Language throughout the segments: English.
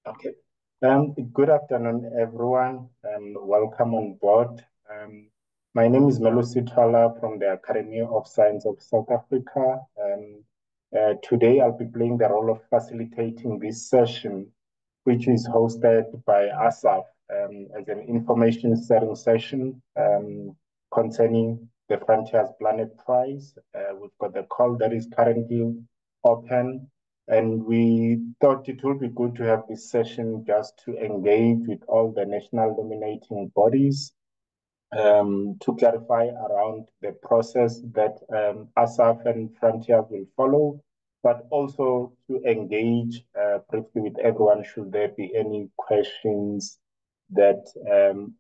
Okay. Good afternoon, everyone, and welcome on board. My name is Melusi Twala from the Academy of Science of South Africa. Today, I'll be playing the role of facilitating this session, which is hosted by ASSAf as an information sharing session concerning the Frontiers Planet Prize. We've got the call that is currently open. And we thought it would be good to have this session just to engage with all the national nominating bodies to clarify around the process that ASSAf and Frontiers will follow, but also to engage briefly with everyone should there be any questions that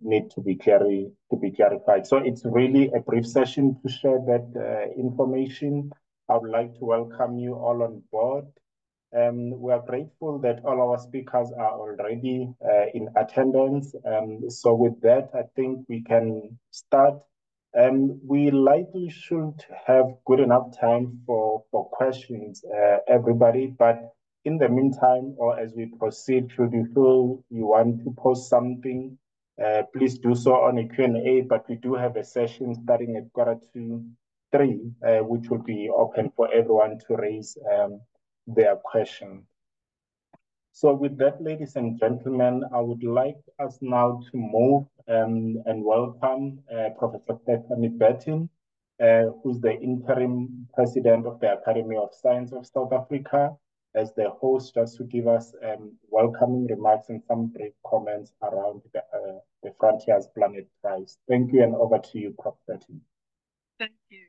need to be clarified. So it's really a brief session to share that information. I would like to welcome you all on board. We are grateful that all our speakers are already in attendance. So with that, I think we can start. We likely should have good enough time for questions, everybody. But in the meantime, or as we proceed, should you feel you want to post something, please do so on a Q&A. But we do have a session starting at 2:45, which will be open for everyone to raise their question. So with that, ladies and gentlemen, I would like us now to move and welcome Professor Stephanie Burton, who's the interim president of the Academy of Science of South Africa, as the host, just to give us welcoming remarks and some brief comments around the Frontiers Planet Prize. Thank you, and over to you, Prof. Burton. Thank you.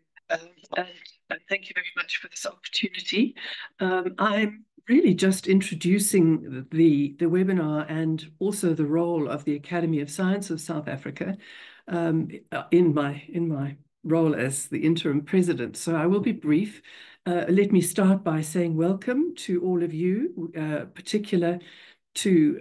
And thank you very much for this opportunity. I'm really just introducing the webinar and also the role of the Academy of Science of South Africa in my role as the interim president. So I will be brief. Let me start by saying welcome to all of you, particular to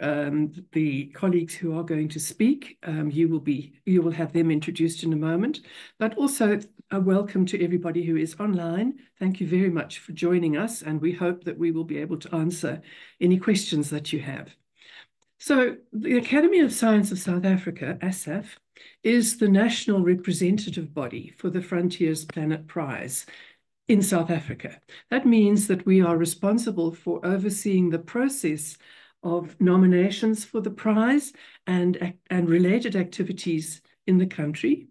the colleagues who are going to speak. You will have them introduced in a moment, but also a welcome to everybody who is online. Thank you very much for joining us, and we hope that we will be able to answer any questions that you have. So the Academy of Science of South Africa, ASSAf, is the national representative body for the Frontiers Planet Prize in South Africa. That means that we are responsible for overseeing the process of nominations for the prize and related activities in the country.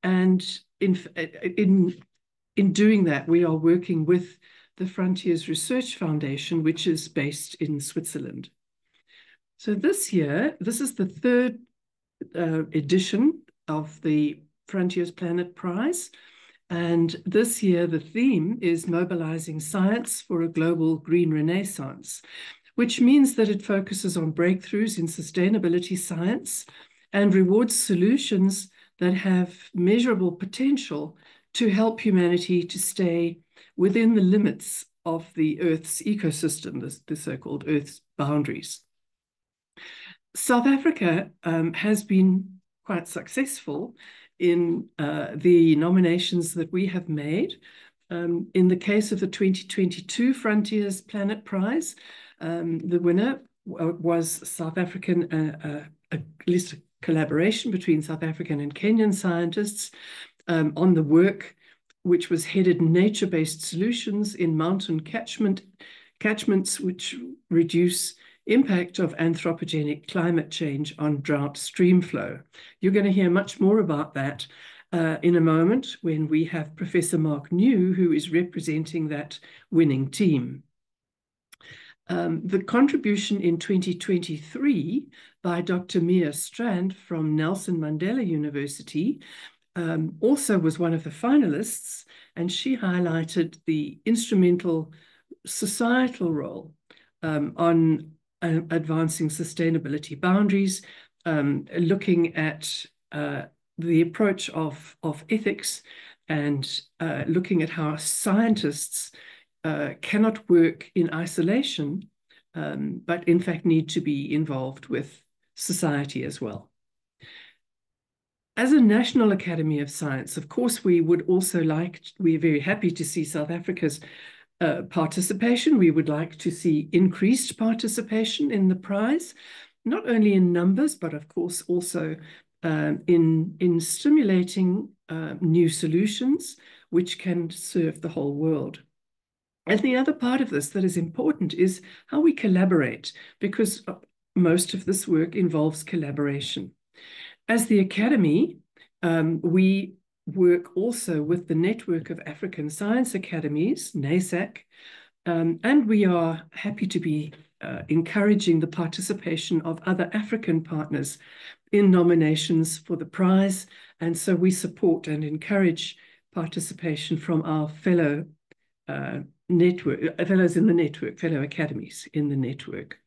And in doing that, we are working with the Frontiers Research Foundation, which is based in Switzerland. So this year, this is the third edition of the Frontiers Planet Prize. And this year, the theme is Mobilizing Science for a Global Green Renaissance, which means that it focuses on breakthroughs in sustainability science and rewards solutions that have measurable potential to help humanity to stay within the limits of the Earth's ecosystem, the so-called Earth's boundaries. South Africa has been quite successful in the nominations that we have made. In the case of the 2022 Frontiers Planet Prize, the winner was South African, at least a collaboration between South African and Kenyan scientists on the work which was headed Nature-Based Solutions in Mountain Catchments which reduce impact of anthropogenic climate change on drought stream flow. You're going to hear much more about that in a moment when we have Professor Mark New, who is representing that winning team. The contribution in 2023 by Dr. Mia Strand from Nelson Mandela University also was one of the finalists, and she highlighted the instrumental societal role on advancing sustainability boundaries, looking at the approach of ethics and looking at how scientists cannot work in isolation, but in fact need to be involved with society as well. As a National Academy of Science, of course, we would also we're very happy to see South Africa's participation. We would like to see increased participation in the prize, not only in numbers, but of course also in stimulating new solutions which can serve the whole world. And the other part of this that is important is how we collaborate, because most of this work involves collaboration. As the Academy, we work also with the Network of African Science Academies, NASAC, and we are happy to be encouraging the participation of other African partners in nominations for the prize. And so we support and encourage participation from our fellow fellows in the network, fellow academies in the network.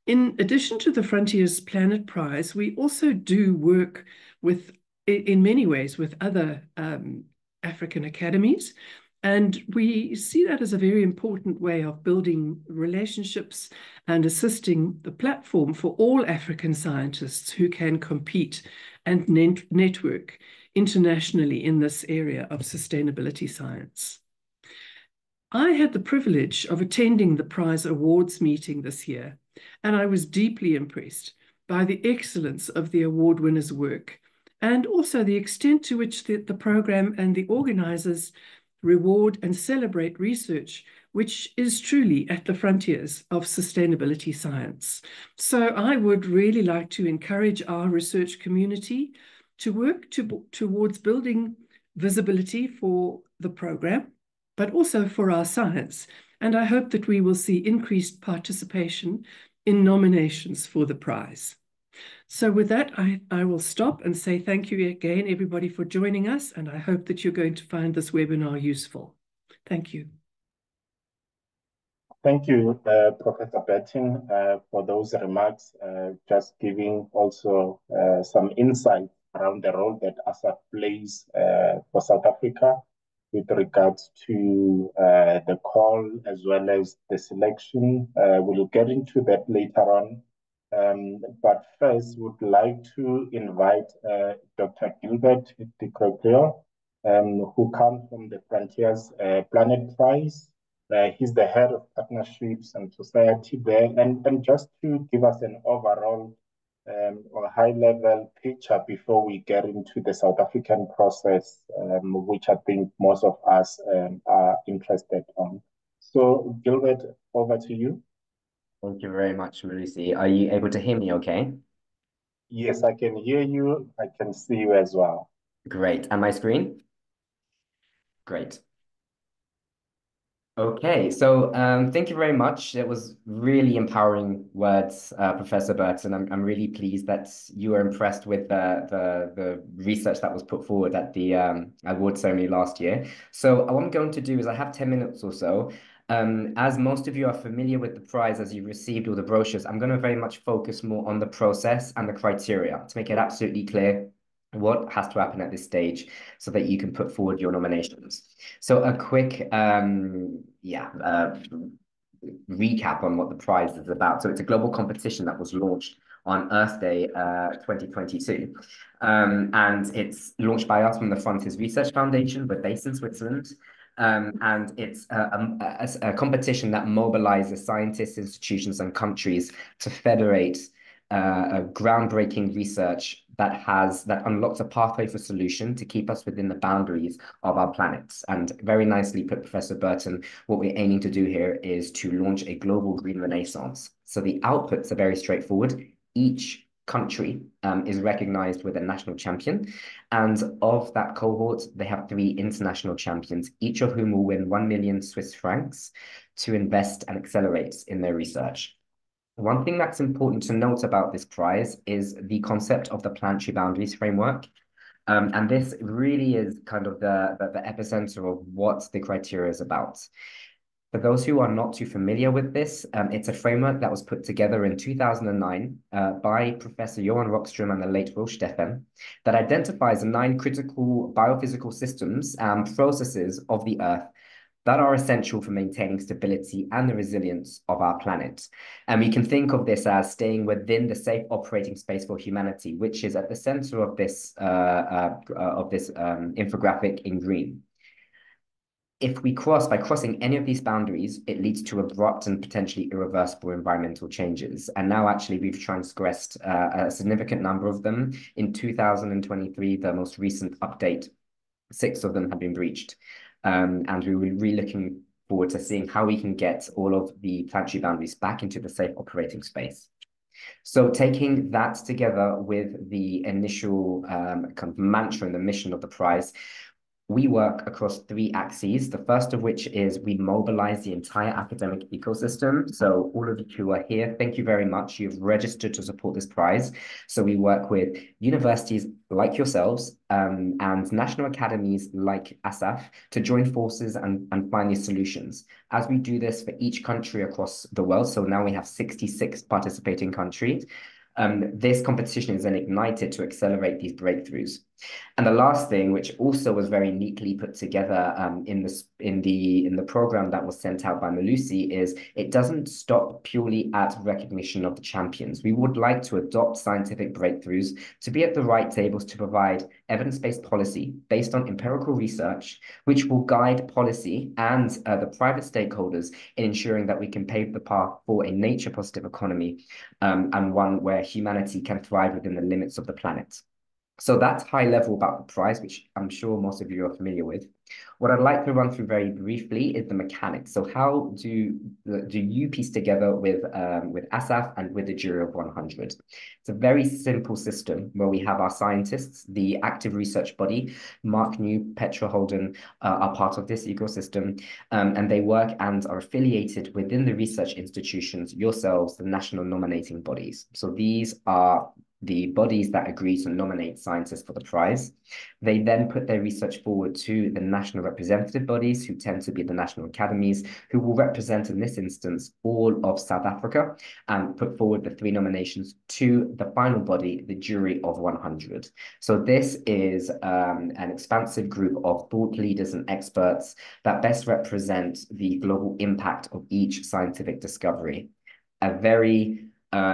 In addition to the Frontiers Planet Prize, we also do work with, in many ways, with other African academies. And we see that as a very important way of building relationships and assisting the platform for all African scientists who can compete and network internationally in this area of sustainability science. I had the privilege of attending the prize awards meeting this year, and I was deeply impressed by the excellence of the award winners' work, and also the extent to which the program and the organizers reward and celebrate research which is truly at the frontiers of sustainability science. So I would really like to encourage our research community to work towards building visibility for the program, but also for our science. And I hope that we will see increased participation in nominations for the prize. So with that, I will stop and say thank you again, everybody, for joining us. And I hope that you're going to find this webinar useful. Thank you. Thank you, Professor Burton, for those remarks, just giving also some insight around the role that ASSAf plays for South Africa with regards to the call as well as the selection. We'll get into that later on. But first, would like to invite Dr. Gilbert de Croqueur, who comes from the Frontiers Planet Prize. He's the head of partnerships and society there. And just to give us an overall or high-level picture before we get into the South African process, which I think most of us are interested on. So, Gilbert, over to you. Thank you very much, Lucy. Are you able to hear me okay? Yes, I can hear you. I can see you as well. Great. And my screen? Great. Okay, so thank you very much. It was really empowering words, Professor Burton. I'm really pleased that you were impressed with the research that was put forward at the award ceremony last year. So what I'm going to do is I have 10 minutes or so. As most of you are familiar with the prize as you received all the brochures, I'm going to very much focus more on the process and the criteria to make it absolutely clear what has to happen at this stage so that you can put forward your nominations. So a quick recap on what the prize is about. So it's a global competition that was launched on Earth Day 2022. And it's launched by us from the Frontiers Research Foundation. We're based in Switzerland. And it's a competition that mobilizes scientists, institutions, and countries to federate a groundbreaking research that unlocks a pathway for solution to keep us within the boundaries of our planets. And very nicely put, Professor Burton, what we're aiming to do here is to launch a global green renaissance. So the outputs are very straightforward. Each country is recognized with a national champion. And of that cohort, they have 3 international champions, each of whom will win 1 million Swiss francs to invest and accelerate in their research. One thing that's important to note about this prize is the concept of the planetary boundaries framework. And this really is kind of the epicenter of what the criteria is about. For those who are not too familiar with this, it's a framework that was put together in 2009 by Professor Johan Rockström and the late Will Steffen that identifies 9 critical biophysical systems and processes of the Earth that are essential for maintaining stability and the resilience of our planet. And we can think of this as staying within the safe operating space for humanity, which is at the center of this infographic in green. if we by crossing any of these boundaries, it leads to abrupt and potentially irreversible environmental changes. And now actually we've transgressed a significant number of them. In 2023, the most recent update, 6 of them have been breached. And we were really looking forward to seeing how we can get all of the planetary boundaries back into the safe operating space. So taking that together with the initial kind of mantra and the mission of the prize, we work across 3 axes, the first of which is we mobilize the entire academic ecosystem. So all of you who are here, thank you very much. You've registered to support this prize. So we work with universities like yourselves and national academies like ASSAf to join forces and find these solutions. As we do this for each country across the world, so now we have 66 participating countries, this competition is then ignited to accelerate these breakthroughs. And the last thing, which also was very neatly put together in the program that was sent out by Malusi, is it doesn't stop purely at recognition of the champions. We would like to adopt scientific breakthroughs to be at the right tables to provide evidence-based policy based on empirical research, which will guide policy and the private stakeholders in ensuring that we can pave the path for a nature-positive economy and one where humanity can thrive within the limits of the planet. So that's high level about the prize, which I'm sure most of you are familiar with. What I'd like to run through very briefly is the mechanics. So how do you piece together with ASSAf and with the jury of 100? It's a very simple system where we have our scientists, the active research body, Mark New, Petra Holden are part of this ecosystem, and they work and are affiliated within the research institutions, yourselves, the National Nominating Bodies. So these are the bodies that agree to nominate scientists for the prize. They then put their research forward to the national representative bodies, who tend to be the national academies, who will represent, in this instance, all of South Africa, and put forward the 3 nominations to the final body, the jury of 100. So this is an expansive group of thought leaders and experts that best represent the global impact of each scientific discovery. A very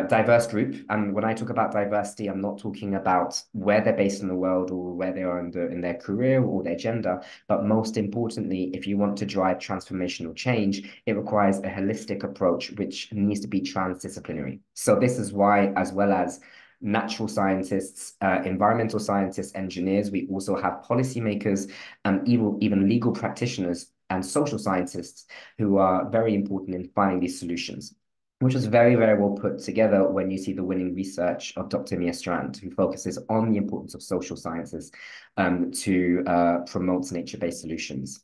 diverse group. And when I talk about diversity, I'm not talking about where they're based in the world or where they are in their career or their gender. But most importantly, if you want to drive transformational change, it requires a holistic approach, which needs to be transdisciplinary. So this is why, as well as natural scientists, environmental scientists, engineers, we also have policymakers and even legal practitioners and social scientists who are very important in finding these solutions, which was very, very well put together when you see the winning research of Dr. Mia Strand, who focuses on the importance of social sciences to promote nature-based solutions.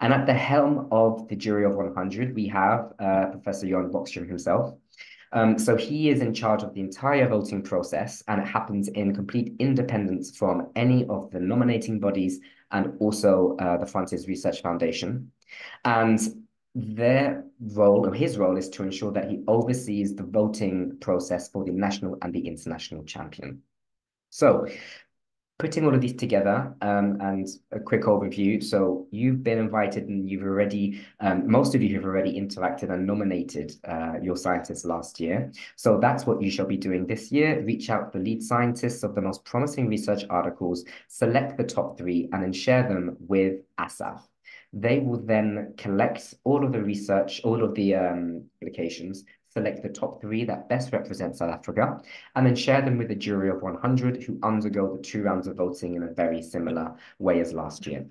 And at the helm of the jury of 100, we have Professor Jan Bokstrom himself. So he is in charge of the entire voting process, and it happens in complete independence from any of the nominating bodies and also the Frontiers Research Foundation. And their role, or his role, is to ensure that he oversees the voting process for the national and the international champion. So putting all of these together and a quick overview. So you've been invited and you've already, most of you have already interacted and nominated your scientists last year. So that's what you shall be doing this year. Reach out to the lead scientists of the most promising research articles, select the top 3, and then share them with ASSAf. They will then collect all of the research, all of the applications, select the top 3 that best represent South Africa, and then share them with a jury of 100 who undergo the 2 rounds of voting in a very similar way as last year.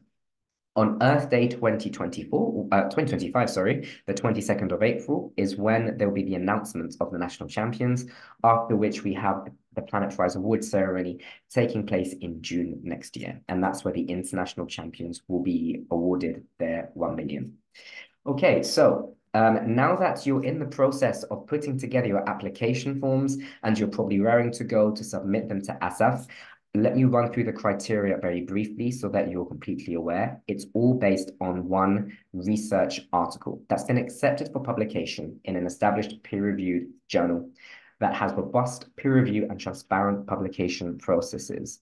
On Earth Day 2025, sorry, the 22nd of April is when there will be the announcement of the national champions, after which we have the Planet Prize Award ceremony taking place in June next year. And that's where the international champions will be awarded their 1 million. Okay, so now that you're in the process of putting together your application forms and you're probably raring to go to submit them to ASSAf, let me run through the criteria very briefly so that you're completely aware. It's all based on 1 research article that's been accepted for publication in an established peer-reviewed journal that has robust peer review and transparent publication processes.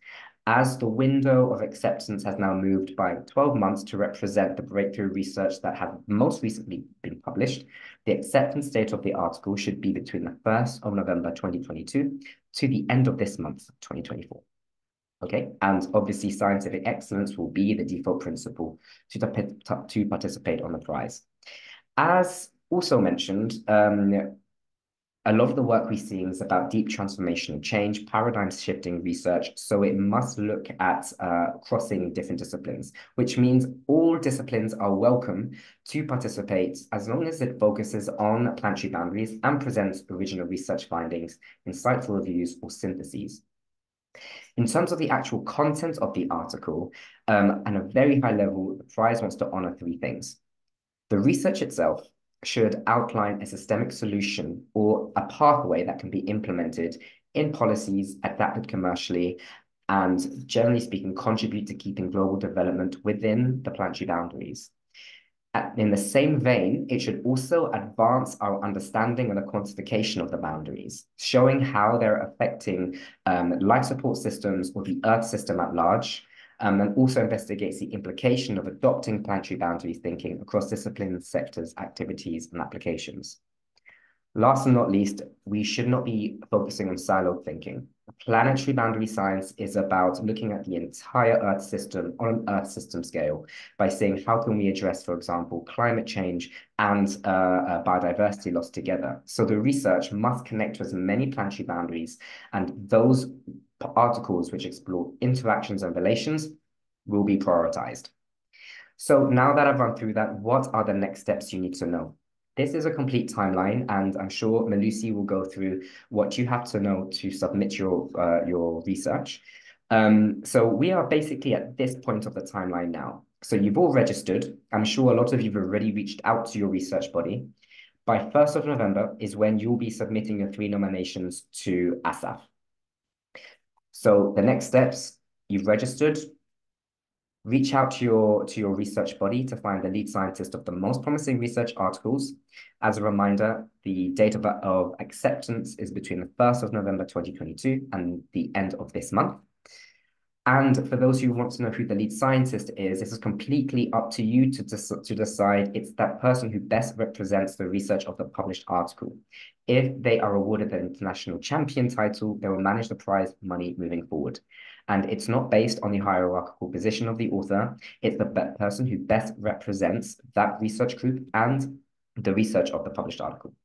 As the window of acceptance has now moved by 12 months to represent the breakthrough research that has most recently been published, the acceptance date of the article should be between the 1st of November 2022 to the end of this month, 2024. Okay, and obviously scientific excellence will be the default principle to participate on the prize. As also mentioned, a lot of the work we're seeing is about deep transformational change, paradigm-shifting research, so it must look at crossing different disciplines, which means all disciplines are welcome to participate as long as it focuses on planetary boundaries and presents original research findings, insightful reviews, or syntheses. In terms of the actual content of the article, at a very high level, the prize wants to honor three things. The research itself should outline a systemic solution or a pathway that can be implemented in policies adapted commercially and, generally speaking, contribute to keeping global development within the planetary boundaries. In the same vein, it should also advance our understanding and the quantification of the boundaries, showing how they're affecting life support systems or the Earth system at large, and also investigates the implication of adopting planetary boundary thinking across disciplines, sectors, activities, and applications. Last and not least, we should not be focusing on siloed thinking. Planetary boundary science is about looking at the entire Earth system on an Earth system scale by saying, how can we address, for example, climate change and biodiversity loss together? So the research must connect to as many planetary boundaries, and those articles which explore interactions and relations will be prioritized. So now that I've run through that, what are the next steps you need to know? This is a complete timeline, and I'm sure Melusi will go through what you have to know to submit your research. So we are basically at this point of the timeline now. So you've all registered. I'm sure a lot of you have already reached out to your research body. By 1st of November is when you'll be submitting your 3 nominations to ASSAf. So the next steps, you've registered. Reach out to your research body to find the lead scientist of the most promising research articles. As a reminder, the date of acceptance is between the 1st of November 2022 and the end of this month. And for those who want to know who the lead scientist is, this is completely up to you to decide. It's that person who best represents the research of the published article. If they are awarded the international champion title, they will manage the prize money moving forward. And it's not based on the hierarchical position of the author. It's the person who best represents that research group and the research of the published article.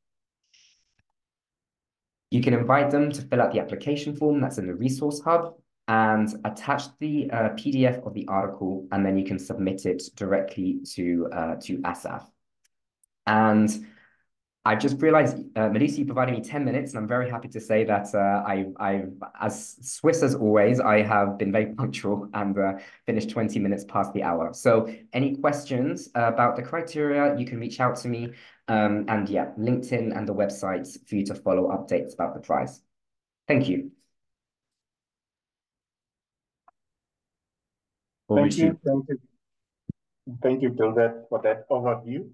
You can invite them to fill out the application form that's in the resource hub and attach the PDF of the article, and then you can submit it directly to ASSAf. And I've just realized, Melusi, you provided me 10 minutes, and I'm very happy to say that I've, as Swiss as always, I have been very punctual and finished 20 minutes past the hour. So any questions about the criteria, you can reach out to me. And yeah, LinkedIn and the websites for you to follow updates about the prize. Thank you. Thank you, Gilbert, for that overview.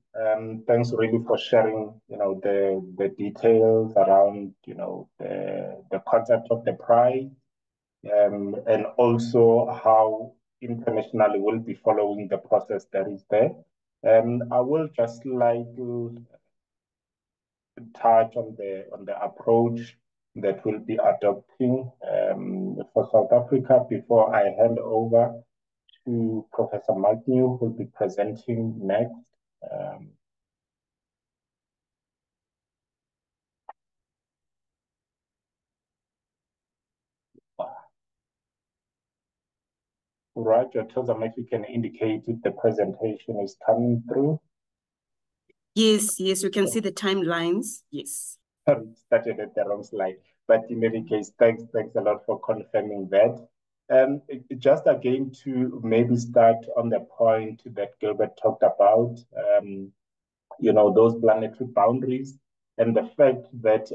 Thanks really for sharing, the details around, the concept of the prize, and also how internationally we'll be following the process that is there. I will just like to touch on the approach that we'll be adopting for South Africa before I hand over to Professor Magnew, who will be presenting next. Roger, Tozam, if you can indicate if the presentation is coming through. Yes, we can see the timelines. Yes. Started at the wrong slide, but in any case, thanks a lot for confirming that. Just again to maybe start on the point that Gilbert talked about, those planetary boundaries and the fact that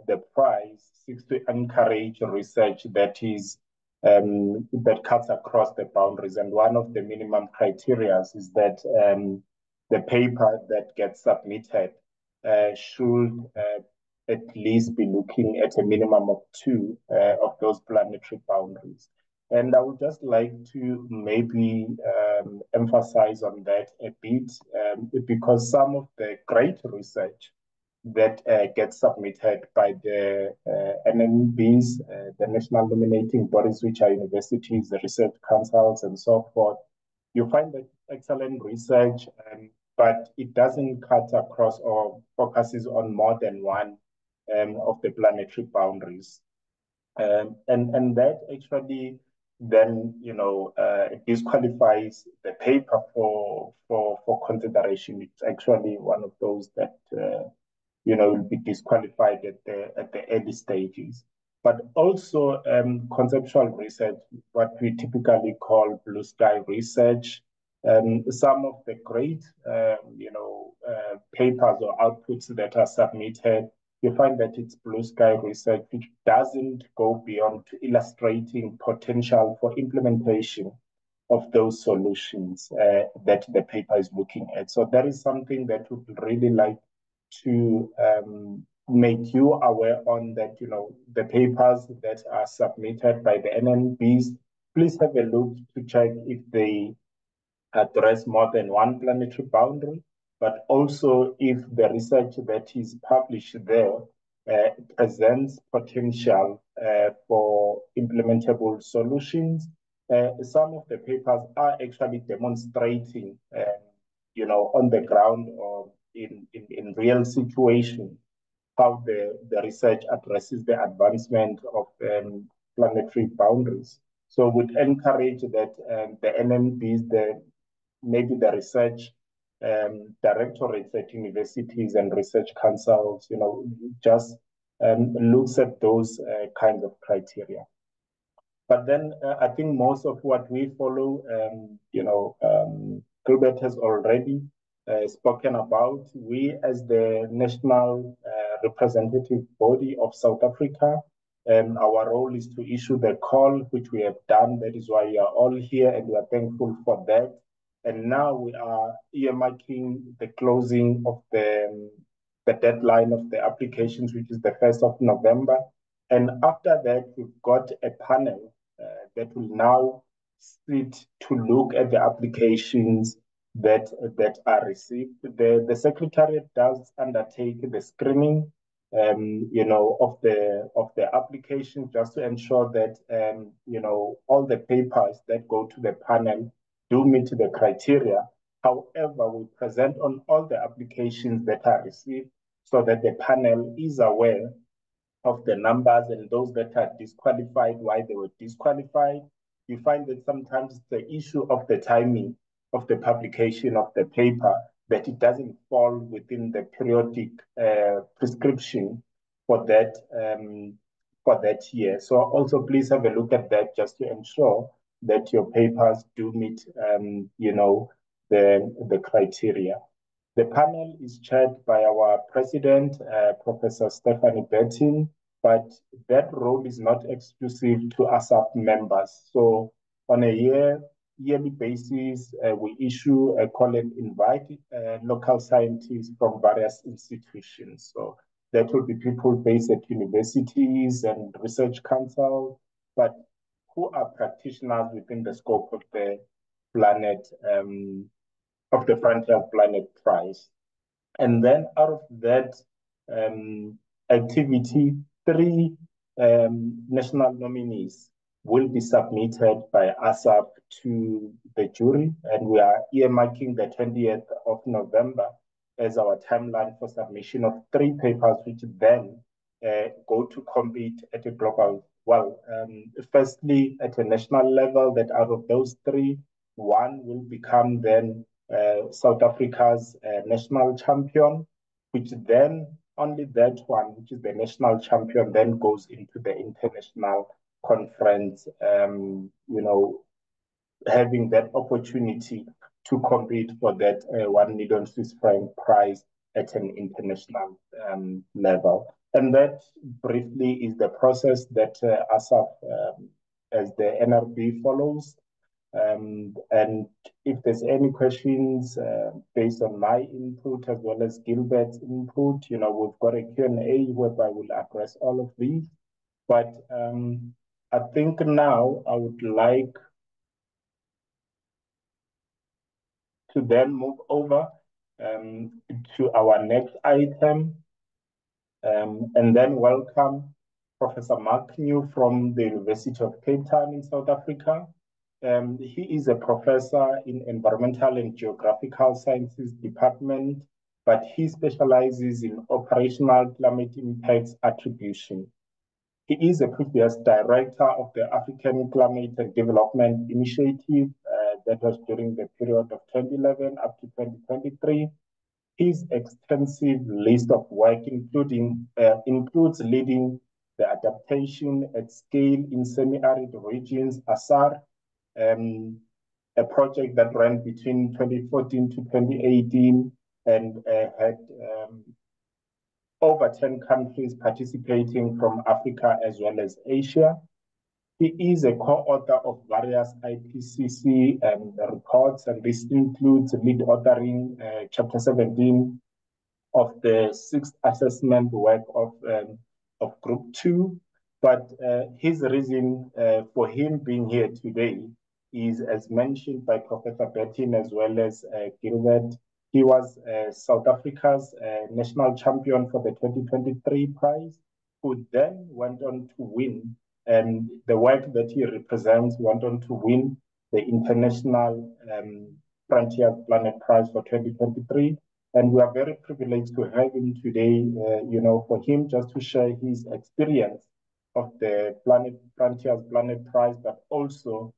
the prize seeks to encourage research that cuts across the boundaries. And one of the minimum criteria is that the paper that gets submitted should at least be looking at a minimum of 2 of those planetary boundaries. And I would just like to maybe emphasize on that a bit, because some of the great research that gets submitted by the NNBs, the National Nominating Bodies, which are universities, the research councils, and so forth. You find that excellent research, but it doesn't cut across or focuses on more than one of the planetary boundaries. And that actually then, disqualifies the paper for consideration. It's actually one of those that will be disqualified at the early stages. But also conceptual research, what we typically call blue sky research. Some of the great, papers or outputs that are submitted, you find that it's blue sky research, which doesn't go beyond illustrating potential for implementation of those solutions that the paper is looking at. So that is something that we would really like to make you aware on, that, the papers that are submitted by the NNBs, please have a look to check if they address more than one planetary boundary, but also if the research that is published there presents potential for implementable solutions. Some of the papers are actually demonstrating, on the ground or in real situations, how the research addresses the advancement of planetary boundaries. So would encourage that the NNBs, maybe the research directorates at universities and research councils, just looks at those kinds of criteria. But then I think most of what we follow, Gilbert has already spoken about. We, as the national representative body of South Africa, our role is to issue the call, which we have done. That is why we are all here, and we are thankful for that. And now we are earmarking the closing of the deadline of the applications, which is the 1st of November. And after that, we've got a panel that will now sit to look at the applications that are received. The Secretariat does undertake the screening, of the application, just to ensure that all the papers that go to the panel do meet the criteria. However, we present on all the applications that are received so that the panel is aware of the numbers and those that are disqualified, why they were disqualified. You find that sometimes the issue of the timing of the publication of the paper, that it doesn't fall within the periodic prescription for that year. So also please have a look at that, just to ensure that your papers do meet the criteria. The panel is chaired by our president, Professor Stephanie Betting, but that role is not exclusive to ASSAf members. So on a yearly basis, we issue a call and invite local scientists from various institutions. So that will be people based at universities and research councils, but who are practitioners within the scope of the planet, of the Frontier Planet Prize. And then out of that activity, 3 national nominees will be submitted by ASSAf to the jury, and we are earmarking the 20th of November as our timeline for submission of 3 papers, which then go to compete at a global, firstly at a national level, that out of those 3, 1 will become then South Africa's national champion, which then only that one, which is the national champion, then goes into the international conference, having that opportunity to compete for that 1 million Swiss franc prize at an international level. And that briefly is the process that ASSAf, as the NRB, follows. And if there's any questions based on my input as well as Gilbert's input, we've got a Q&A whereby we'll address all of these. But I think now I would like to then move over to our next item, And then welcome Professor Mark New from the University of Cape Town in South Africa. He is a professor in Environmental and Geographical Sciences Department, but he specializes in operational climate impacts attribution. He is a previous director of the African Climate and Development Initiative that was during the period of 2011 up to 2023. His extensive list of work includes leading the adaptation at scale in semi-arid regions, ASSAf, a project that ran between 2014 to 2018 and had over 10 countries participating from Africa as well as Asia. He is a co-author of various IPCC reports, and this includes lead authoring Chapter 17 of the sixth assessment work of Group 2. But his reason for him being here today is, as mentioned by Professor Bertin as well as Gilbert, he was South Africa's national champion for the 2023 prize, who then went on to win, and the work that he represents went on to win the International Frontiers Planet Prize for 2023. And we are very privileged to have him today, for him just to share his experience of the Frontiers Planet Prize, but also,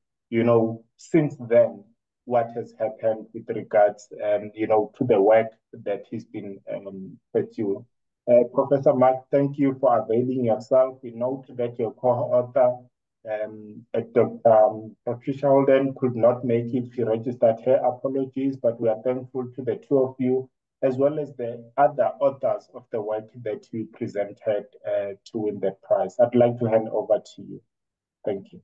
since then, what has happened with regards, to the work that he's been pursuing. Professor Mark, thank you for availing yourself. We note that your co-author, Dr. Patricia Holden, could not make it. She registered her apologies, but we are thankful to the two of you, as well as the other authors of the work that you presented to win that prize. I'd like to hand over to you. Thank you.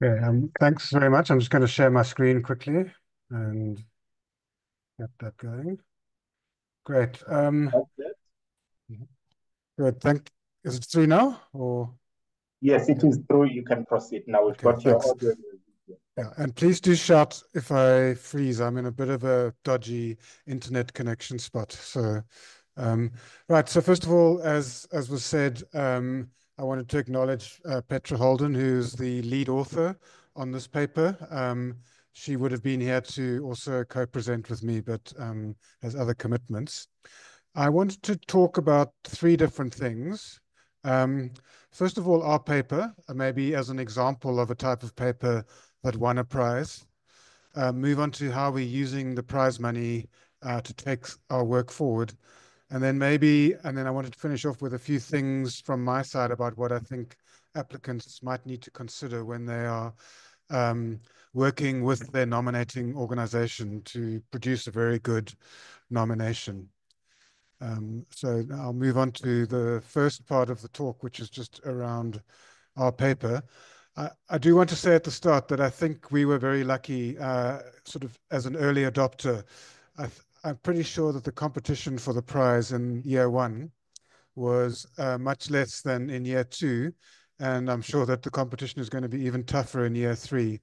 Okay, thanks very much. I'm just going to share my screen quickly and get that going. Great. That's it. Good. Is it through now, or? Yes, it is through. You can proceed now. We've got your audio. Yeah, and please do shout if I freeze. I'm in a bit of a dodgy internet connection spot. So, right. So first of all, as was said, I wanted to acknowledge Petra Holden, who's the lead author on this paper. She would have been here to also co-present with me, but has other commitments. I wanted to talk about three different things. First of all, our paper, maybe as an example of a type of paper that won a prize. Move on to how we're using the prize money to take our work forward. And then I wanted to finish off with a few things from my side about what I think applicants might need to consider when they are working with their nominating organization to produce a very good nomination. So I'll move on to the first part of the talk, which is just around our paper. I do want to say at the start that I think we were very lucky, sort of as an early adopter. I'm pretty sure that the competition for the prize in year one was much less than in year two. And I'm sure that the competition is going to be even tougher in year three.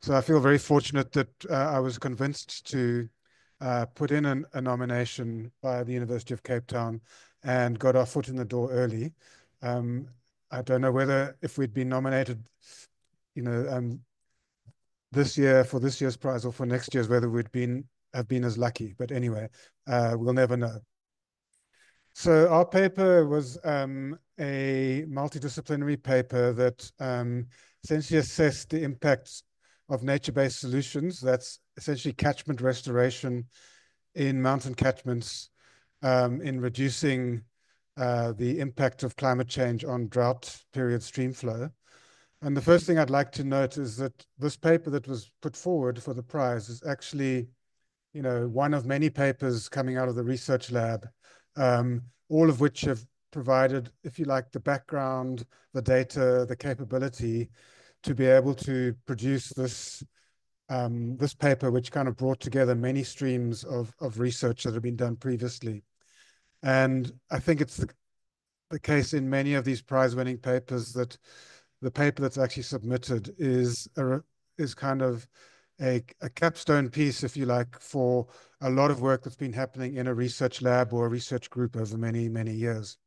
So I feel very fortunate that I was convinced to put in a nomination by the University of Cape Town and got our foot in the door early. I don't know whether if we'd been nominated, this year for this year's prize or for next year's, whether we'd have been as lucky. But anyway, we'll never know. So our paper was a multidisciplinary paper that essentially assessed the impacts of nature-based solutions. That's essentially catchment restoration in mountain catchments, in reducing the impact of climate change on drought period stream flow. And the first thing I'd like to note is that this paper that was put forward for the prize is actually, one of many papers coming out of the research lab, all of which have provided, if you like, the background, the data, the capability to be able to produce this paper, which kind of brought together many streams of research that have been done previously. And I think it's the case in many of these prize-winning papers that the paper that's actually submitted is kind of a capstone piece, if you like, for a lot of work that's been happening in a research lab or a research group over many, many years.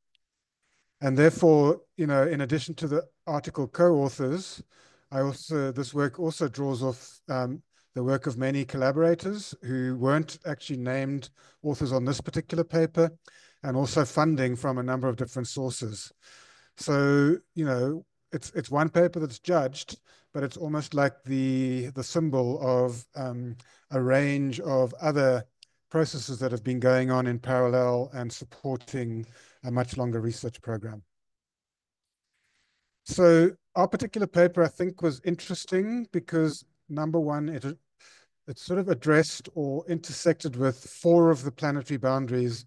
And therefore, you know, in addition to the article co-authors, this work also draws off the work of many collaborators who weren't actually named authors on this particular paper, and also funding from a number of different sources. So, you know, it's one paper that's judged, but it's almost like the symbol of a range of other processes that have been going on in parallel and supporting a much longer research program. So our particular paper, I think, was interesting because, number one, it sort of addressed or intersected with 4 of the planetary boundaries.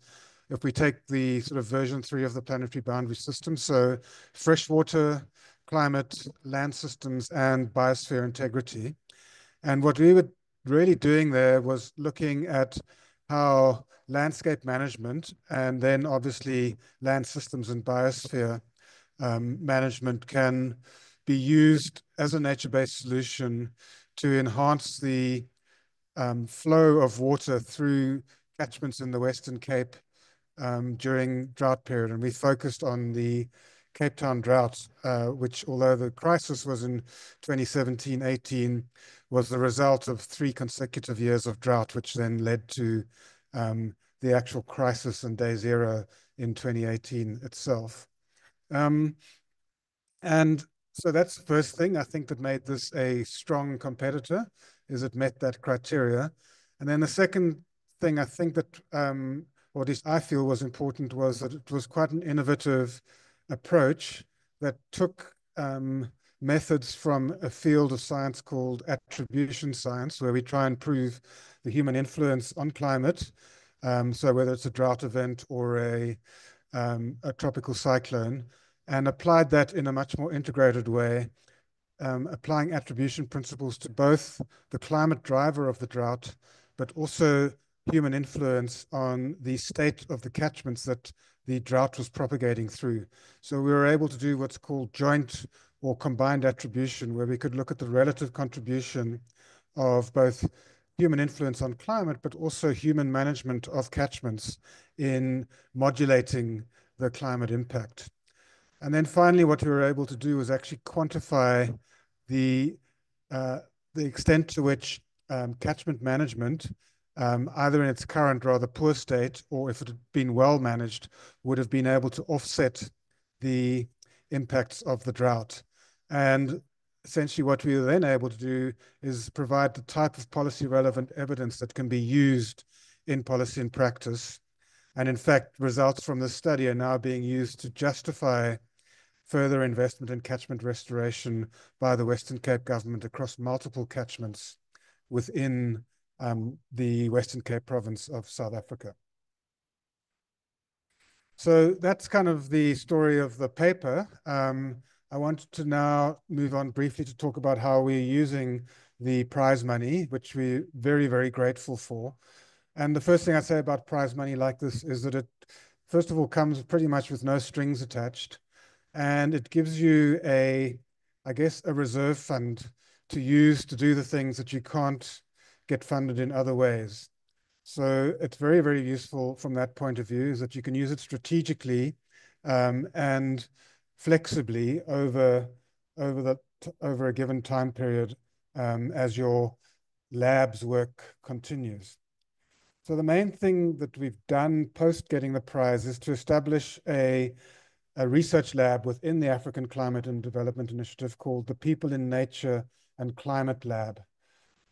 If we take the sort of version 3 of the planetary boundary system, so freshwater, climate, land systems, and biosphere integrity. And what we were really doing there was looking at how landscape management, and then obviously land systems and biosphere management, can be used as a nature-based solution to enhance the flow of water through catchments in the Western Cape during drought period. And we focused on the Cape Town drought, which, although the crisis was in 2017-18, was the result of 3 consecutive years of drought, which then led to the actual crisis and day zero in 2018 itself. And so that's the first thing I think that made this a strong competitor, is it met that criteria. And then the second thing I think that, or at least I feel was important, was that it was quite an innovative approach that took methods from a field of science called attribution science, where we try and prove the human influence on climate. So whether it's a drought event or a tropical cyclone, and applied that in a much more integrated way, applying attribution principles to both the climate driver of the drought, but also human influence on the state of the catchments that the drought was propagating through. So we were able to do what's called joint or combined attribution, where we could look at the relative contribution of both human influence on climate, but also human management of catchments in modulating the climate impact. And then finally, what we were able to do was actually quantify the extent to which catchment management, either in its current rather poor state, or if it had been well managed, would have been able to offset the impacts of the drought. And essentially what we were then able to do is provide the type of policy relevant evidence that can be used in policy and practice. And in fact, results from this study are now being used to justify further investment in catchment restoration by the Western Cape government across multiple catchments within the Western Cape province of South Africa. So that's kind of the story of the paper. I want to now move on briefly to talk about how we're using the prize money, which we're very, very grateful for. And the first thing I'd say about prize money like this is that it, first of all, comes pretty much with no strings attached. And it gives you I guess, a reserve fund to use to do the things that you can't get funded in other ways. So it's very, very useful from that point of view, is that you can use it strategically and flexibly over a given time period as your lab's work continues. So the main thing that we've done post getting the prize is to establish a research lab within the African Climate and Development Initiative called the People in Nature and Climate Lab.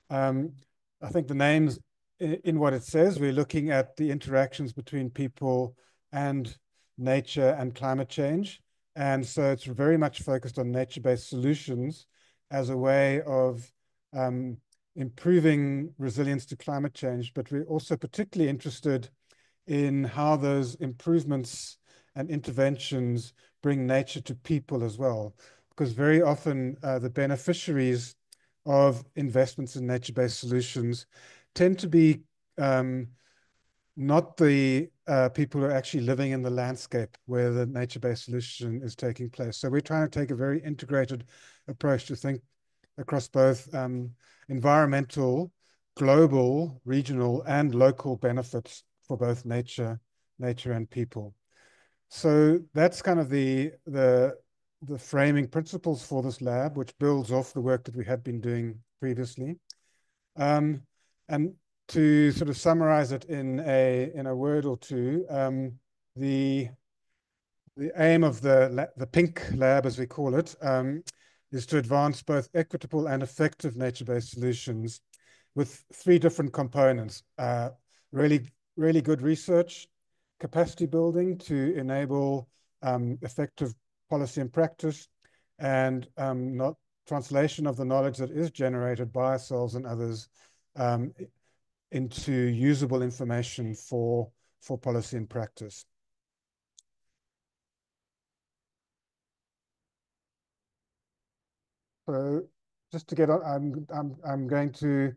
I think the name's in what it says. We're looking at the interactions between people and nature and climate change. And so it's very much focused on nature-based solutions as a way of improving resilience to climate change. But we're also particularly interested in how those improvements and interventions bring nature to people as well. Because very often the beneficiaries of investments in nature-based solutions tend to be not the people who are actually living in the landscape where the nature-based solution is taking place. So we're trying to take a very integrated approach to think across both environmental, global, regional, and local benefits for both nature and people. So that's kind of the framing principles for this lab, which builds off the work that we had been doing previously. And to sort of summarize it in a word or two, the aim of the pink lab, as we call it, is to advance both equitable and effective nature-based solutions with three different components. Really good research, capacity building to enable effective policy and practice, and not translation of the knowledge that is generated by ourselves and others into usable information for policy and practice. So just to get on, I'm going to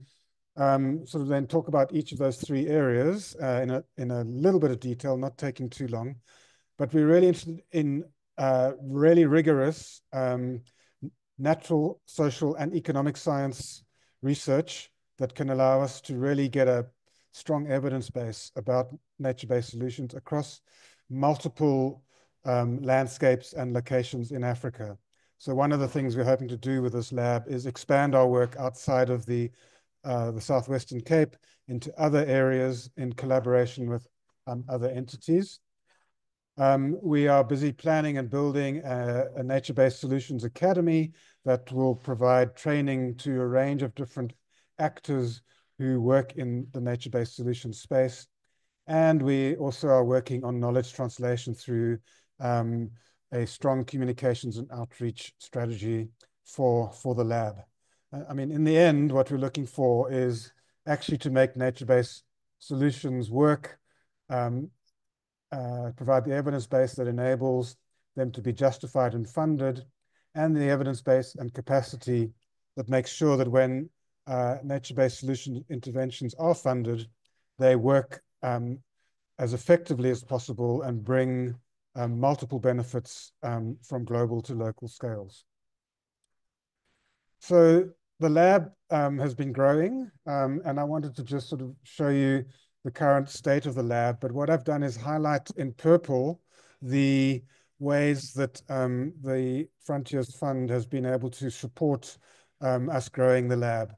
sort of then talk about each of those three areas in a little bit of detail, not taking too long. But we're really interested in really rigorous natural, social, and economic science research that can allow us to really get a strong evidence base about nature-based solutions across multiple landscapes and locations in Africa. So one of the things we're hoping to do with this lab is expand our work outside of the Southwestern Cape into other areas in collaboration with other entities. We are busy planning and building a nature-based solutions academy that will provide training to a range of different actors who work in the nature-based solutions space. And we also are working on knowledge translation through a strong communications and outreach strategy for the lab. I mean, in the end, what we're looking for is actually to make nature-based solutions work, provide the evidence base that enables them to be justified and funded, and the evidence base and capacity that makes sure that when nature-based solution interventions are funded, they work as effectively as possible and bring multiple benefits from global to local scales. So the lab has been growing, and I wanted to just sort of show you the current state of the lab. But what I've done is highlight in purple the ways that the Frontiers Fund has been able to support us growing the lab.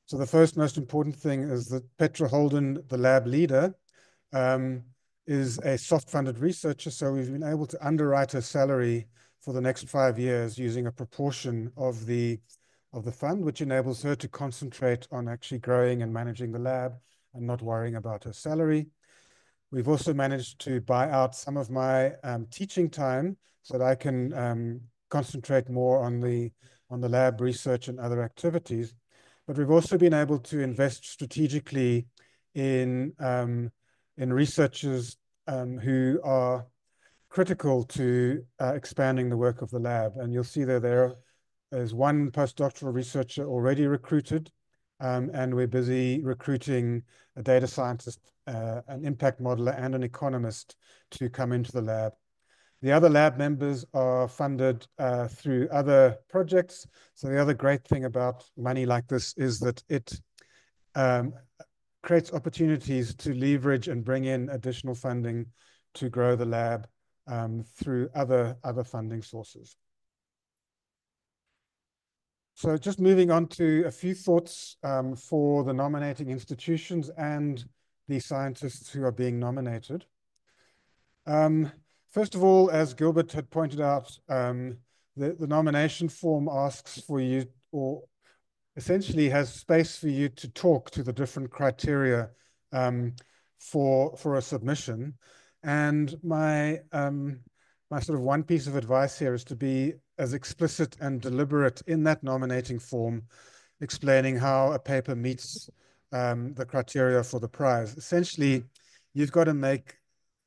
So the first most important thing is that Petra Holden, the lab leader, is a soft-funded researcher. So we've been able to underwrite her salary for the next 5 years using a proportion of the fund, which enables her to concentrate on actually growing and managing the lab and not worrying about her salary. We've also managed to buy out some of my teaching time so that I can concentrate more on the lab research and other activities. But we've also been able to invest strategically in researchers who are critical to expanding the work of the lab. And you'll see that there's one postdoctoral researcher already recruited, and we're busy recruiting a data scientist, an impact modeler, and an economist to come into the lab. The other lab members are funded through other projects. So the other great thing about money like this is that it creates opportunities to leverage and bring in additional funding to grow the lab through other funding sources. So just moving on to a few thoughts for the nominating institutions and the scientists who are being nominated. First of all, as Gilbert had pointed out, the nomination form asks for you, or essentially has space for you to talk to the different criteria for a submission. And my sort of one piece of advice here is to be as explicit and deliberate in that nominating form, explaining how a paper meets the criteria for the prize. Essentially, you've got to make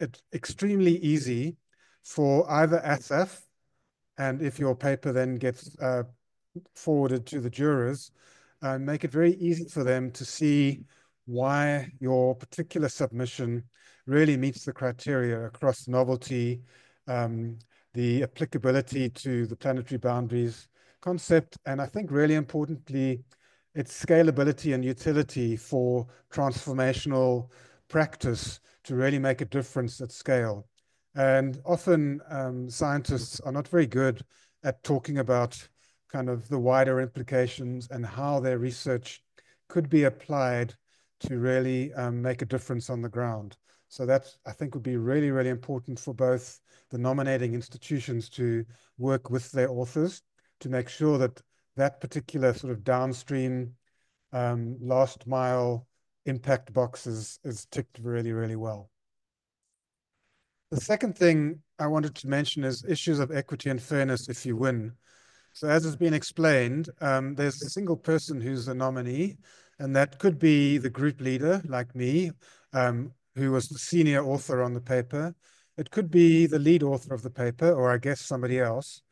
it extremely easy for either ASSAf, and if your paper then gets forwarded to the jurors, make it very easy for them to see why your particular submission really meets the criteria across novelty, the applicability to the planetary boundaries concept, and I think really importantly, its scalability and utility for transformational practice to really make a difference at scale. And often scientists are not very good at talking about kind of the wider implications and how their research could be applied to really make a difference on the ground. So that, I think, would be really, really important for both the nominating institutions to work with their authors to make sure that that particular sort of downstream last mile impact box is ticked really, really well. The second thing I wanted to mention is issues of equity and fairness if you win. So as has been explained, there's a single person who's a nominee, and that could be the group leader, like me, who was the senior author on the paper. It could be the lead author of the paper, or I guess somebody else.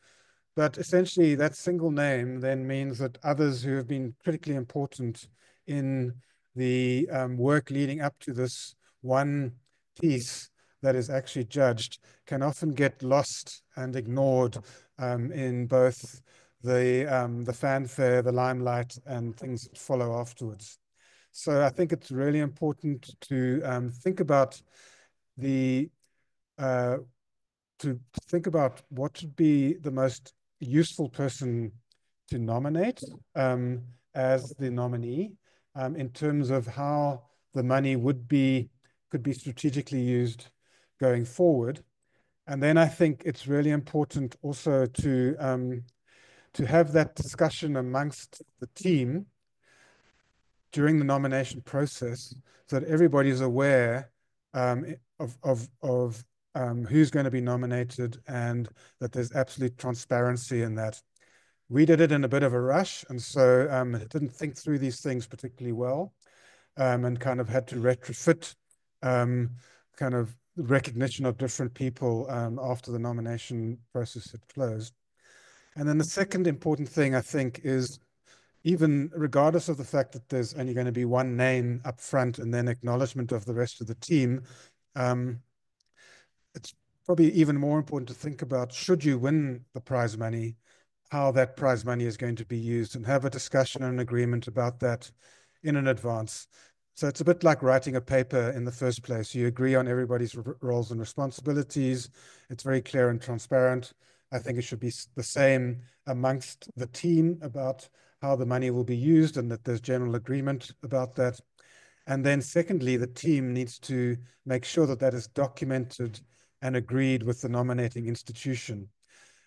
But essentially, that single name then means that others who have been critically important in the work leading up to this one piece that is actually judged can often get lost and ignored in both the fanfare, the limelight, and things that follow afterwards. So I think it's really important to think about the to think about what would be the most useful person to nominate as the nominee in terms of how the money could be strategically used going forward. And then I think it's really important also to have that discussion amongst the team during the nomination process so that everybody's aware of who's going to be nominated and that there's absolute transparency in that. We did it in a bit of a rush, and so didn't think through these things particularly well, and kind of had to retrofit kind of recognition of different people after the nomination process had closed. And then the second important thing, I think, is even regardless of the fact that there's only going to be one name up front and then acknowledgement of the rest of the team, it's probably even more important to think about, should you win the prize money, how that prize money is going to be used, and have a discussion and an agreement about that in advance. So it's a bit like writing a paper in the first place. You agree on everybody's roles and responsibilities. It's very clear and transparent. I think it should be the same amongst the team about how the money will be used and that there's general agreement about that. And then secondly, the team needs to make sure that that is documented and agreed with the nominating institution.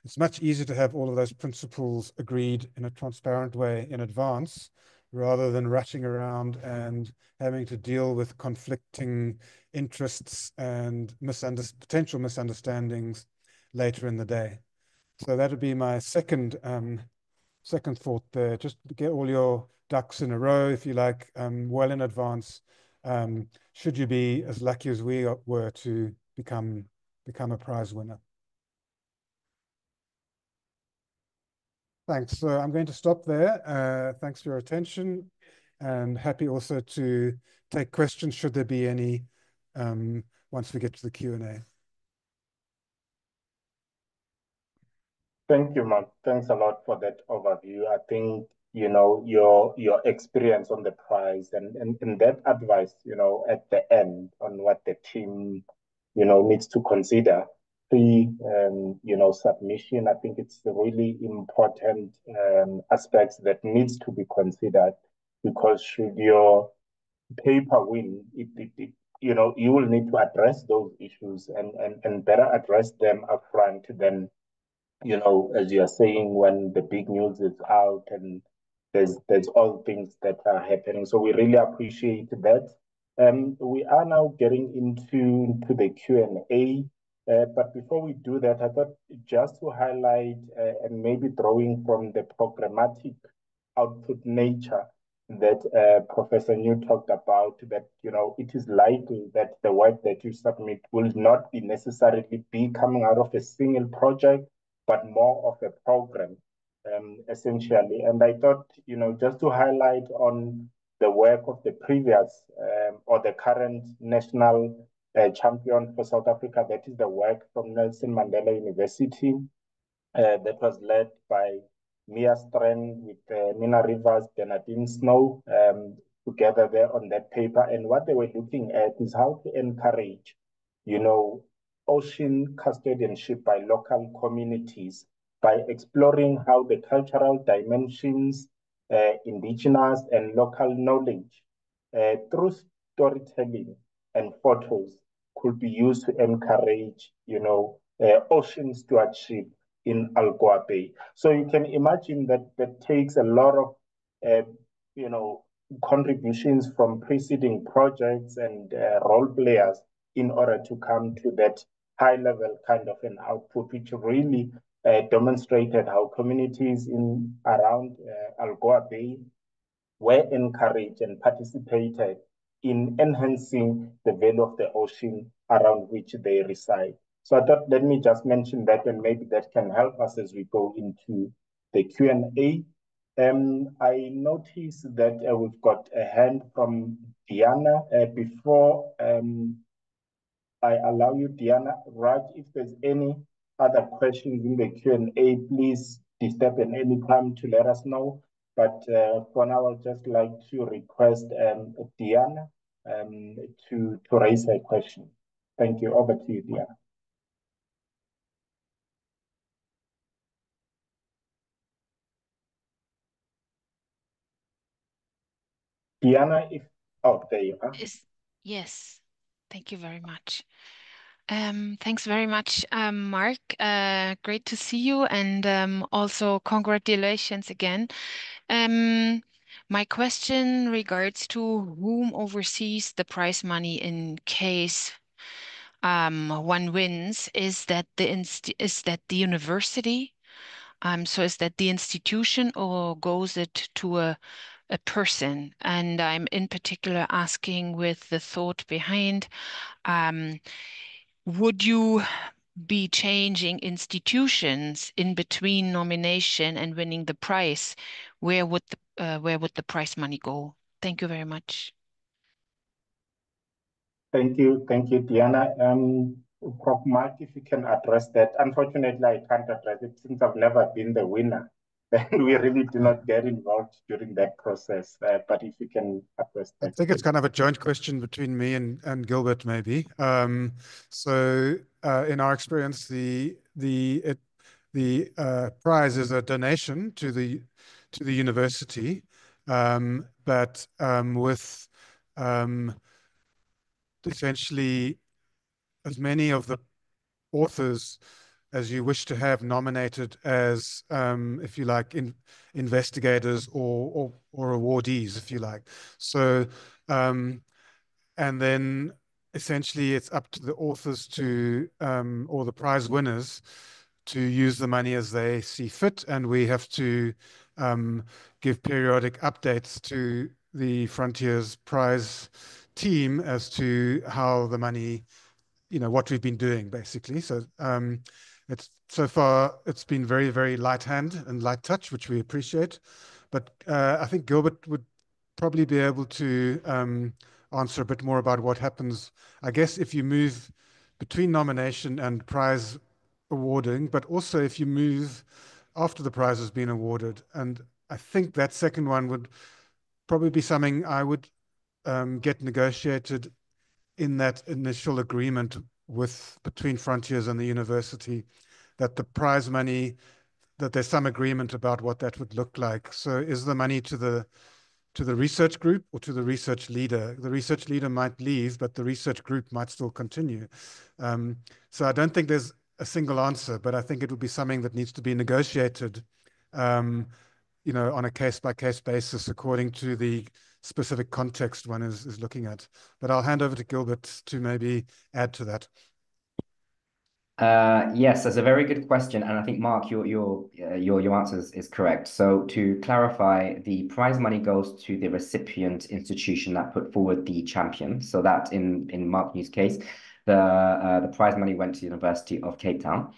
It's much easier to have all of those principles agreed in a transparent way in advance rather than rushing around and having to deal with conflicting interests and potential misunderstandings later in the day. So that would be my second thought there. Just get all your ducks in a row, if you like, well in advance, should you be as lucky as we were to become a prize winner. Thanks. So I'm going to stop there. Thanks for your attention, and happy also to take questions should there be any once we get to the Q&A. Thank you, Mark. Thanks a lot for that overview. I think, your experience on the prize and that advice, at the end on what the team, needs to consider submission. I think it's really important aspects that needs to be considered, because should your paper win, you will need to address those issues and better address them upfront than, as you are saying, when the big news is out and there's all things that are happening. So we really appreciate that. We are now getting into the Q&A. But before we do that, I thought just to highlight and maybe drawing from the programmatic output nature that Professor New talked about, that it is likely that the work that you submit will not be necessarily be coming out of a single project, but more of a program, essentially. And I thought, just to highlight on the work of the previous or the current national champion for South Africa, that is the work from Nelson Mandela University that was led by Mia Strand with Nina Rivers, Bernardine Snow, together there on that paper. And what they were looking at is how to encourage, ocean custodianship by local communities by exploring how the cultural dimensions, indigenous and local knowledge through storytelling and photos could be used to encourage, ocean stewardship in Algoa Bay. So you can imagine that that takes a lot of, uh, you know, contributions from preceding projects and role players in order to come to that high level kind of an output, which really demonstrated how communities in around Algoa Bay were encouraged and participated in enhancing the value of the ocean around which they reside. So I thought, let me just mention that, and maybe that can help us as we go into the Q&A. I noticed that we've got a hand from Diana. Before I allow you, Diana, Raj, if there's any other questions in the Q&A, please disturb at any time to let us know. But for now, I'd just like to request Diana to raise her question. Thank you. Over to you, Diana. Diana, there you are. Yes, thank you very much. Thanks very much, Mark. Great to see you, and also congratulations again. My question regards to whom oversees the prize money in case one wins. Is that the university? So is that the institution, or goes it to a person? And I'm in particular asking with the thought behind, would you be changing institutions in between nomination and winning the prize? Where would the prize money go? Thank you very much. Thank you, Diana. Prof. Mark, if you can address that. Unfortunately, I can't address it since I've never been the winner. And we really do not get involved during that process. But if you can address that. I think it's kind of a joint question between me and Gilbert, maybe. So in our experience, the prize is a donation to the university, but with essentially as many of the authors as you wish to have nominated as, if you like, investigators or awardees, if you like. So, and then essentially it's up to the authors to, or the prize winners, to use the money as they see fit, and we have to give periodic updates to the Frontiers Prize team as to how the money, what we've been doing, basically. So so far it's been very, very light hand and light touch, which we appreciate. But I think Gilbert would probably be able to answer a bit more about what happens, I guess, if you move between nomination and prize awarding, but also if you move after the prize has been awarded. And I think that second one would probably be something I would get negotiated in that initial agreement between Frontiers and the university, that the prize money, that there's some agreement about what that would look like. So is the money to the research group or to the research leader? The research leader might leave, but the research group might still continue. So I don't think there's a single answer, but I think it would be something that needs to be negotiated, on a case-by-case basis according to the specific context one is looking at. But I'll hand over to Gilbert to maybe add to that. Yes, that's a very good question, and I think Mark, your answer is correct. So to clarify, the prize money goes to the recipient institution that put forward the champion. So that in Mark New's case, the prize money went to the University of Cape Town.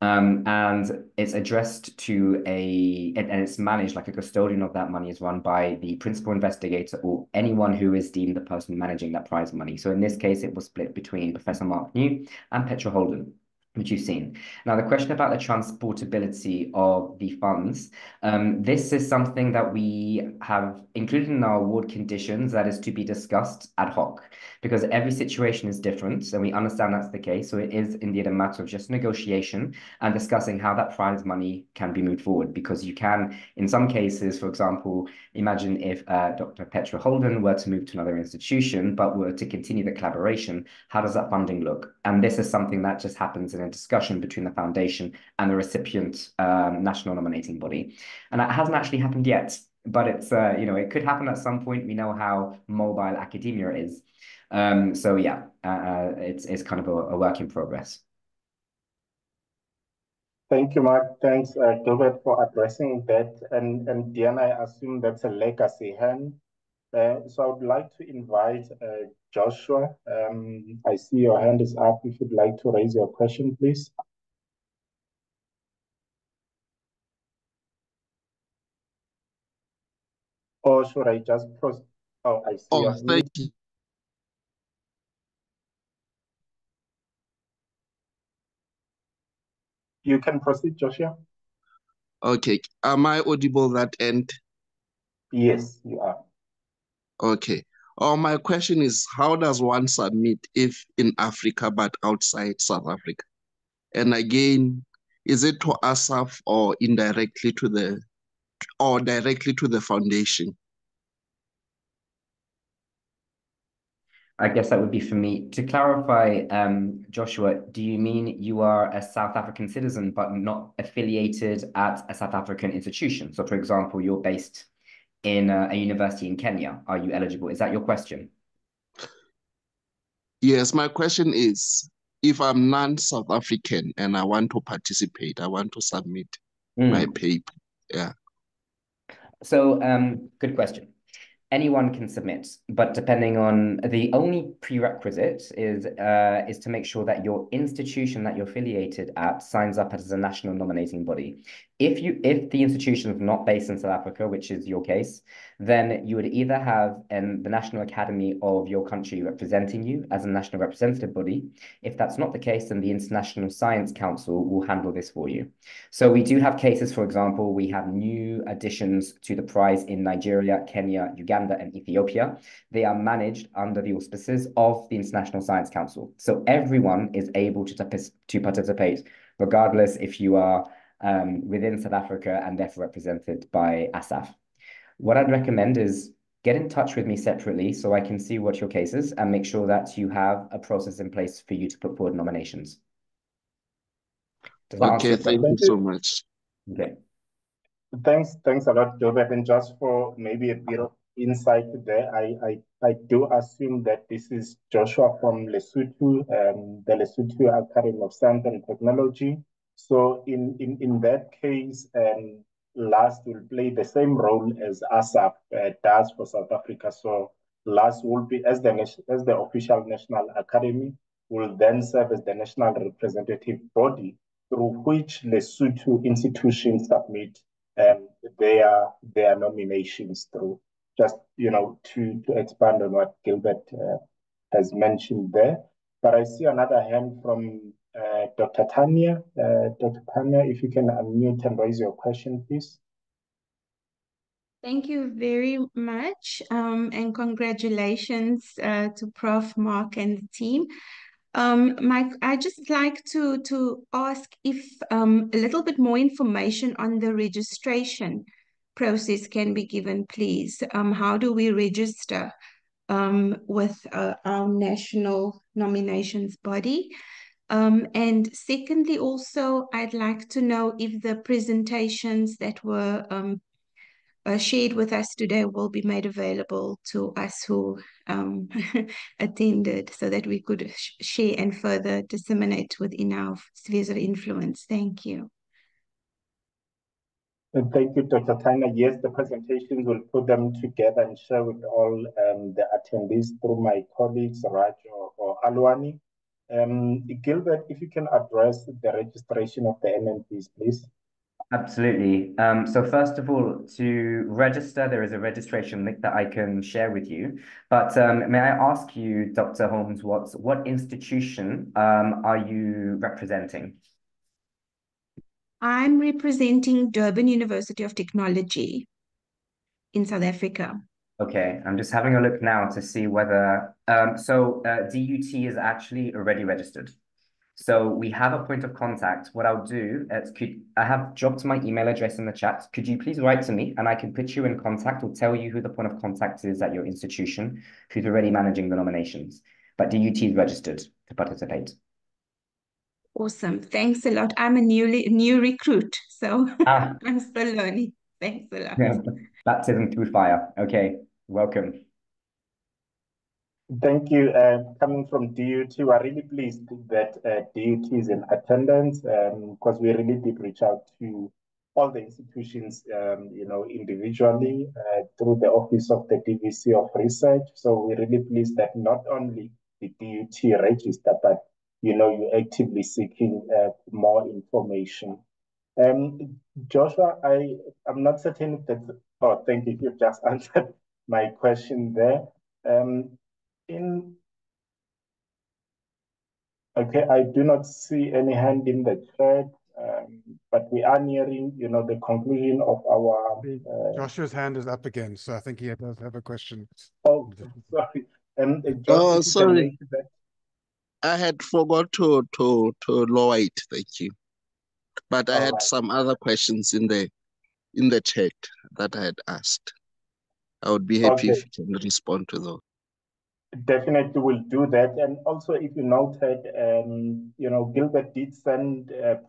And it's addressed to and it's managed like a custodian of that money is run by the principal investigator or anyone who is deemed the person managing that prize money. So in this case, it was split between Professor Mark New and Petra Holden. which you've seen. Now, the question about the transportability of the funds, this is something that we have included in our award conditions that is to be discussed ad hoc, because every situation is different, and we understand that's the case. So it is indeed a matter of just negotiation and discussing how that prize money can be moved forward, because you can, in some cases, for example, imagine if Dr. Petra Holden were to move to another institution, but were to continue the collaboration, how does that funding look? And this is something that just happens in a discussion between the foundation and the recipient national nominating body. And that hasn't actually happened yet, but it's, it could happen at some point. We know how mobile academia is. So yeah, it's kind of a work in progress. Thank you, Mark. Thanks, Gilbert, for addressing that. And Diana, I assume that's a legacy hand. So I would like to invite Joshua. I see your hand is up. If you'd like to raise your question, please. Or should I just proceed? Oh, I see your Thank hand. you. You can proceed, Joshua. Okay. Am I audible that end? Yes, you are. Okay. My question is, how does one submit if in Africa but outside South Africa? And again, is it to ASSAf or directly to the foundation? I guess that would be for me. To clarify, Joshua, do you mean you are a South African citizen but not affiliated at a South African institution? So, for example, you're based in a university in Kenya. Are you eligible? Is that your question? Yes, my question is, if I'm non-South African and I want to participate, I want to submit my paper. Yeah. So, good question. Anyone can submit, but depending on the only prerequisite is to make sure that your institution that you're affiliated at signs up as a national nominating body. If the institution is not based in South Africa, which is your case, then you would either have the National Academy of your country representing you as a national representative body. If that's not the case, then the International Science Council will handle this for you. So we do have cases, for example, we have new additions to the prize in Nigeria, Kenya, Uganda, and Ethiopia. They are managed under the auspices of the International Science Council. So everyone is able to participate, regardless if you are within South Africa and therefore represented by ASSAf. What I'd recommend is get in touch with me separately so I can see what your case is and make sure that you have a process in place for you to put forward nominations. Does that answer? Okay, thank you so much. Okay. Thanks a lot, Gilbert. And just for maybe a bit of insight there, I do assume that this is Joshua from Lesotho, the Lesotho Academy of Science and Technology. So in that case, LAST will play the same role as ASSAf does for South Africa. So LAST will be, as the official national academy, will then serve as the national representative body through which Lesotho institutions submit their nominations through. Just to expand on what Gilbert has mentioned there. But I see another hand from Dr. Tanya. Dr. Tanya, if you can unmute and raise your question, please. Thank you very much, and congratulations to Prof. Mark and the team. Mike, I'd just like to ask if a little bit more information on the registration process can be given, please. How do we register with our national nominations body? And secondly, also, I'd like to know if the presentations that were shared with us today will be made available to us who attended so that we could share and further disseminate within our spheres of influence. Thank you. Thank you, Dr. Tanya. Yes, the presentations will put them together and share with all the attendees through my colleagues, Raj or Alwani. Gilbert, if you can address the registration of the NNBs, please. Absolutely. So first of all, to register, there is a registration link that I can share with you. But may I ask you, Dr. Holmes, what institution are you representing? I'm representing Durban University of Technology in South Africa. Okay, I'm just having a look now to see whether DUT is actually already registered. So we have a point of contact. What I'll do is I have dropped my email address in the chat. Could you please write to me and I can put you in contact or tell you who the point of contact is at your institution who's already managing the nominations. But DUT is registered to participate. Awesome. Thanks a lot. I'm a new recruit, so Ah, I'm still learning. Thanks a lot. yeah, baptism through fire. Okay, welcome. Thank you. Coming from DUT, we're really pleased that DUT is in attendance because we really did reach out to all the institutions, individually through the Office of the DVC of Research. So we're really pleased that not only the DUT register, but you're actively seeking more information. Joshua, I'm not certain if that's. Oh, thank you. You've just answered my question there. Okay, I do not see any hand in the chat, but we are nearing, the conclusion of our. Joshua's hand is up again, so I think he does have a question. Oh, sorry. Josh, Oh, if you can sorry. make that. I had forgot to lower it. Thank you. But I All had right. some other questions in the chat that I had asked. I would be happy Okay. if you can respond to those. Definitely will do that. And also, if you noted, Gilbert did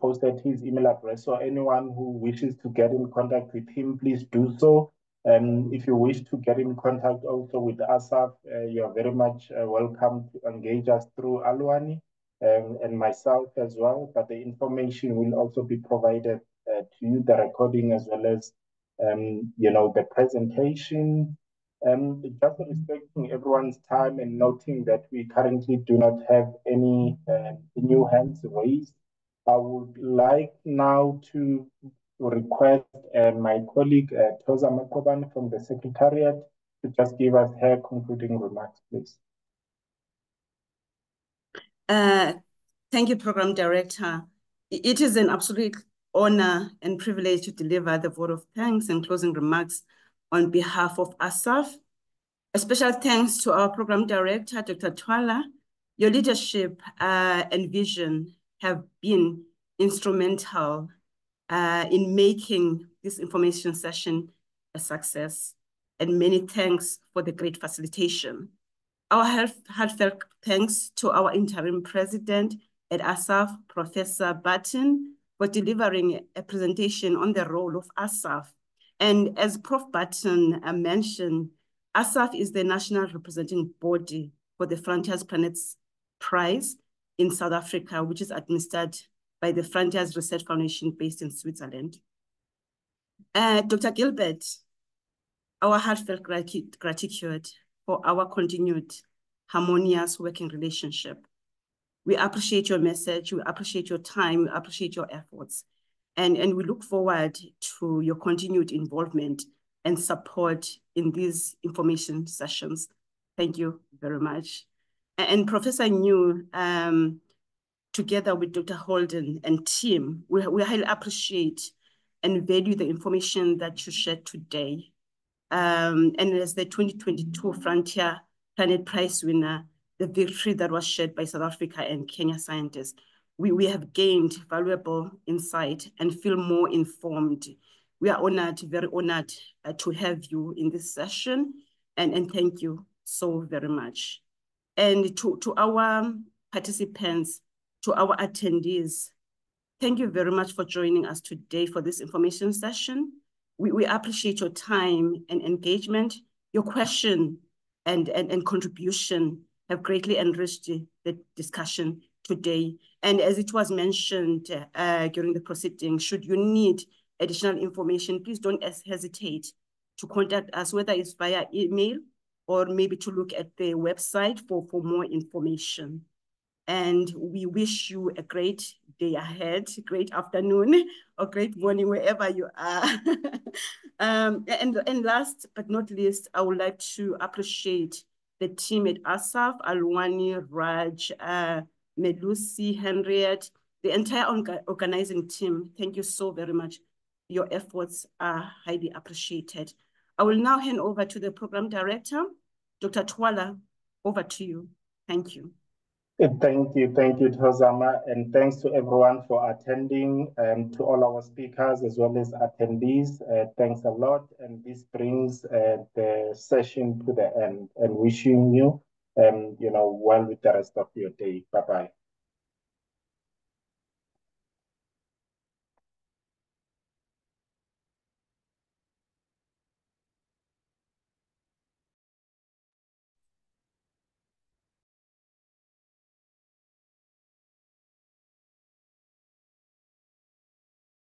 posted his email address. So anyone who wishes to get in contact with him, please do so. If you wish to get in contact also with ASSAf, you're very much welcome to engage us through Alwani and myself as well. But the information will also be provided to you, the recording as well as, the presentation. Just respecting everyone's time and noting that we currently do not have any new hands raised, I would like now to request my colleague Toza Makoban from the Secretariat to just give us her concluding remarks, please. Thank you, Program Director. It is an absolute honor and privilege to deliver the vote of thanks and closing remarks on behalf of ASSAf. A special thanks to our Program Director, Dr. Twala. Your leadership and vision have been instrumental in making this information session a success. And many thanks for the great facilitation. Our heartfelt thanks to our interim president at ASSAf, Professor Barton, for delivering a presentation on the role of ASSAf. And as Prof. Barton mentioned, ASSAf is the national representing body for the Frontiers Planets Prize in South Africa, which is administered by the Frontiers Research Foundation based in Switzerland. Dr. Gilbert, our heartfelt gratitude for our continued harmonious working relationship. We appreciate your message, we appreciate your time, we appreciate your efforts, and we look forward to your continued involvement and support in these information sessions. Thank you very much. And Professor New, together with Dr. Holden and team, we highly appreciate and value the information that you shared today. And as the 2022 Frontier Planet Prize winner, the victory that was shared by South Africa and Kenya scientists, we have gained valuable insight and feel more informed. We are honored, very honored to have you in this session, and thank you so very much. And to our participants, to our attendees, thank you very much for joining us today for this information session. We appreciate your time and engagement. Your question and contribution have greatly enriched the discussion today. And as it was mentioned during the proceedings, should you need additional information, please don't hesitate to contact us, whether it's via email or maybe to look at the website for more information. And we wish you a great day ahead, great afternoon, or great morning, wherever you are. And last but not least, I would like to appreciate the team at ASSAf, Alwani, Raj, Melusi, Henriette, the entire organizing team. Thank you so very much. Your efforts are highly appreciated. I will now hand over to the program director, Dr. Twala. Over to you. Thank you. Thank you, Tozama, and thanks to everyone for attending, and to all our speakers as well as attendees. Thanks a lot, and this brings the session to the end. And wishing you, well with the rest of your day. Bye bye.